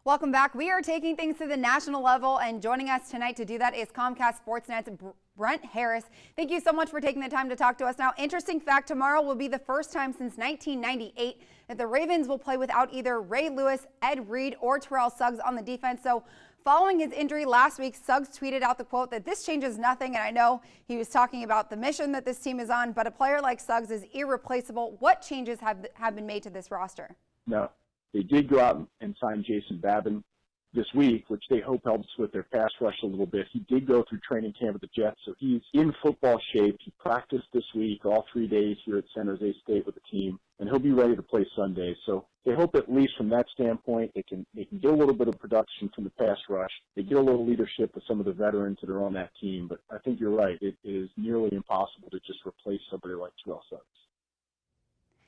Welcome back. We are taking things to the national level, and joining us tonight to do that is Comcast Sportsnet's Brent Harris. Thank you so much for taking the time to talk to us. Now, interesting fact, tomorrow will be the first time since 1998 that the Ravens will play without either Ray Lewis, Ed Reed, or Terrell Suggs on the defense. So following his injury last week, Suggs tweeted out the quote that this changes nothing, and I know he was talking about the mission that this team is on, but a player like Suggs is irreplaceable. What changes have been made to this roster? No. They did go out and sign Jason Babin this week, which they hope helps with their pass rush a little bit. He did go through training camp with the Jets, so he's in football shape. He practiced this week, all 3 days here at San Jose State with the team, and he'll be ready to play Sunday. So they hope at least from that standpoint they can get a little bit of production from the pass rush. They get a little leadership with some of the veterans that are on that team. But I think you're right. It is nearly impossible to just replace somebody like Terrell Suggs.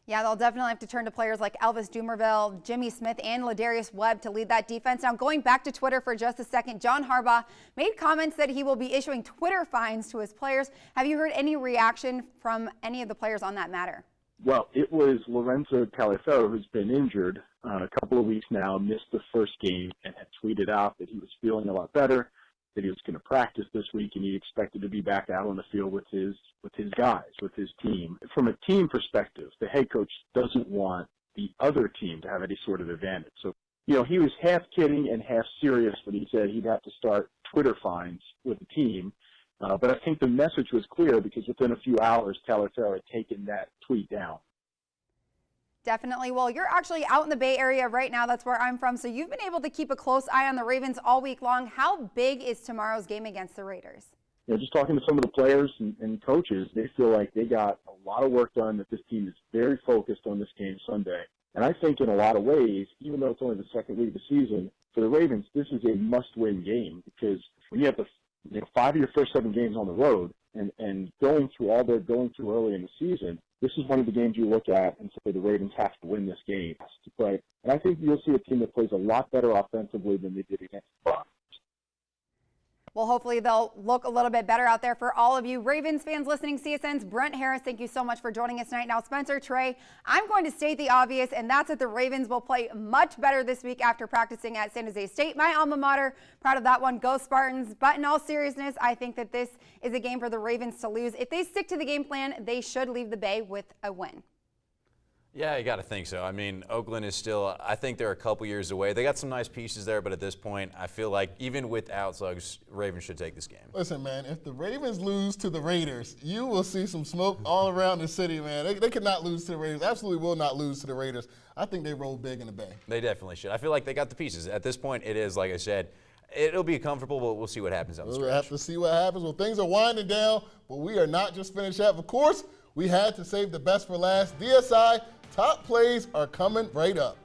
Yeah, they'll definitely have to turn to players like Elvis Dumervil, Jimmy Smith, and Ladarius Webb to lead that defense. Now, going back to Twitter for just a second, John Harbaugh made comments that he will be issuing Twitter fines to his players. Have you heard any reaction from any of the players on that matter? Well, it was Lorenzo Taliaferro, who's been injured a couple of weeks now, missed the first game, and had tweeted out that he was feeling a lot better, that he was going to practice this week, and he expected to be back out on the field with his guys, with his team. From a team perspective, the head coach doesn't want the other team to have any sort of advantage. So, he was half kidding and half serious when he said he'd have to start Twitter fines with the team. But I think the message was clear because within a few hours, Taliaferro had taken that tweet down. Definitely. Well, you're actually out in the Bay Area right now. That's where I'm from. So you've been able to keep a close eye on the Ravens all week long. How big is tomorrow's game against the Raiders? Just talking to some of the players and coaches, they feel like they got a lot of work done, that this team is very focused on this game Sunday. And I think in a lot of ways, even though it's only the second week of the season, for the Ravens, this is a must-win game because when you have 5 of your first 7 games on the road and going through all they're going through early in the season, this is one of the games you look at and say the Ravens have to win this game. And I think you'll see a team that plays a lot better offensively than they did against the Bucs. Well, hopefully they'll look a little bit better out there for all of you Ravens fans listening. CSN's Brent Harris, thank you so much for joining us tonight. Now, Spencer, Trey, I'm going to state the obvious, and that's that the Ravens will play much better this week after practicing at San Jose State. My alma mater, proud of that one. Go Spartans. But in all seriousness, I think that this is a game for the Ravens to lose. If they stick to the game plan, they should leave the Bay with a win. Yeah, you got to think so. I mean, Oakland is still, I think they're a couple years away. They got some nice pieces there, but at this point, I feel like even without Suggs, Ravens should take this game. Listen, man, if the Ravens lose to the Raiders, you will see some smoke all around the city, man. They cannot lose to the Raiders. Absolutely will not lose to the Raiders. I think they roll big in the Bay. They definitely should. I feel like they got the pieces. At this point, it is, like I said, it'll be comfortable, but we'll see what happens on the stretch. We'll have to see what happens. Well, things are winding down, but we are not just finished up. Of course, we had to save the best for last. DSI top plays are coming right up.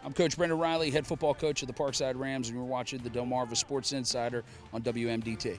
I'm Coach Brendan Riley, head football coach of the Parkside Rams, and you're watching the Delmarva Sports Insider on WMDT.